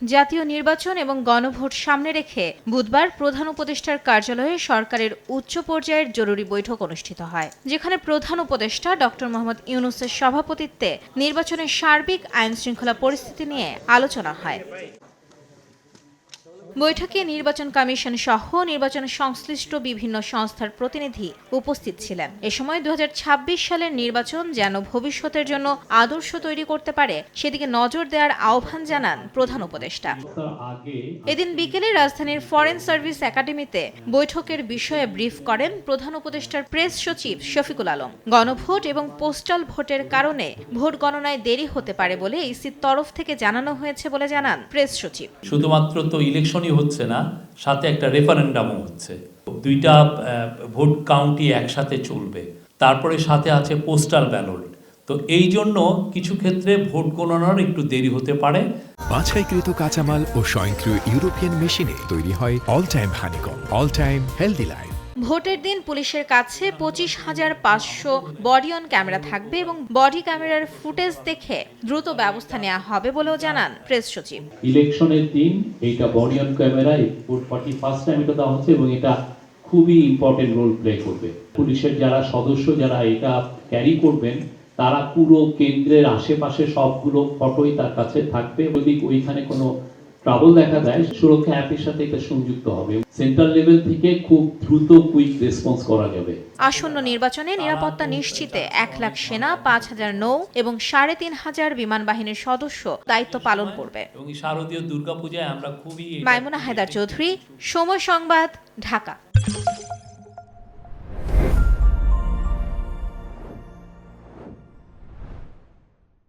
জাতীয় নির্বাচন এবং গণভোট সামনে রেখে বুধবার প্রধান উপদেষ্টার কার্যালয়ে সরকারের উচ্চ পর্যায়ের জরুরি বৈঠক অনুষ্ঠিত হয়, যেখানে প্রধান উপদেষ্টা ডক্টর মোহাম্মদ ইউনূসের সভাপতিত্বে নির্বাচনের সার্বিক আইনশৃঙ্খলা পরিস্থিতি নিয়ে আলোচনা হয়। বৈঠকে নির্বাচন কমিশন সহ নির্বাচন সংশ্লিষ্ট বিভিন্ন সংস্থার প্রতিনিধি উপস্থিত ছিলেন। এ সময় 2026 সালের নির্বাচন যেন ভবিষ্যতের জন্য আদর্শ তৈরি করতে পারে সেদিকে নজর দেওয়ার আহ্বান জানান প্রধান উপদেষ্টা। এদিন বিকেলে রাজধানীর ফরেন সার্ভিস একাডেমিতে বৈঠকের বিষয়ে ব্রিফ করেন প্রধান উপদেষ্টার প্রেস সচিব শফিকুল আলম। গণভোট এবং পোস্টাল ভোটের কারণে ভোট গণনায় দেরি হতে পারে বলে ইসির তরফ থেকে জানানো হয়েছে বলে জানান প্রেস সচিব। শুধুমাত্র তো ইলেকশন হচ্ছে না, সাথে একটা রেফারেন্ডামও হচ্ছে। দুইটা ভোট কাউন্টই একসাথে চলবে, তারপরে সাথে আছে পোস্টাল ব্যালট। তো এই জন্য কিছু ক্ষেত্রে ভোট গণনার একটু দেরি হতে পারে। বাছাইকৃত কাঁচামাল ও স্বয়ংক্রিয় ইউরোপিয়ান মেশিনে তৈরি হয় all time honeycomb, all time healthy life. ভোটের দিন পুলিশের কাছে 25,500 বডি অন ক্যামেরা থাকবে এবং বডি ক্যামেরার ফুটেজ দেখে দ্রুত ব্যবস্থা নেওয়া হবে বলেও জানান প্রেস সচিব। ইলেকশনের দিন এইটা body on camera 41st time এটা দেওয়া হচ্ছে এবং এটা খুবই ইম্পর্টেন্ট রোল প্লে করবে। পুলিশের যারা সদস্য যারা এটা ক্যারি করবেন তারা পুরো কেন্দ্রের আশেপাশে সবগুলো ফটোই তার কাছে থাকবে। যদি ওইখানে কোনো ট্রাবল দেখা দেয়, সুরক্ষা অ্যাপের সাথে এটা সংযুক্ত হবে। সেন্ট্রাল লেভেল থেকে খুব দ্রুত কুইক রেসপন্স করা যাবে। আসন্ন নির্বাচনে নিরাপত্তা নিশ্চিতে 1 লাখ সেনা, 5,000 নৌ এবং 3,500 বিমান বাহিনীর সদস্য দায়িত্ব পালন করবে। এবং শারদীয় দুর্গাপূজায় আমরা খুবই মাইমুনা হায়দার চৌধুরী, সময় সংবাদ, ঢাকা।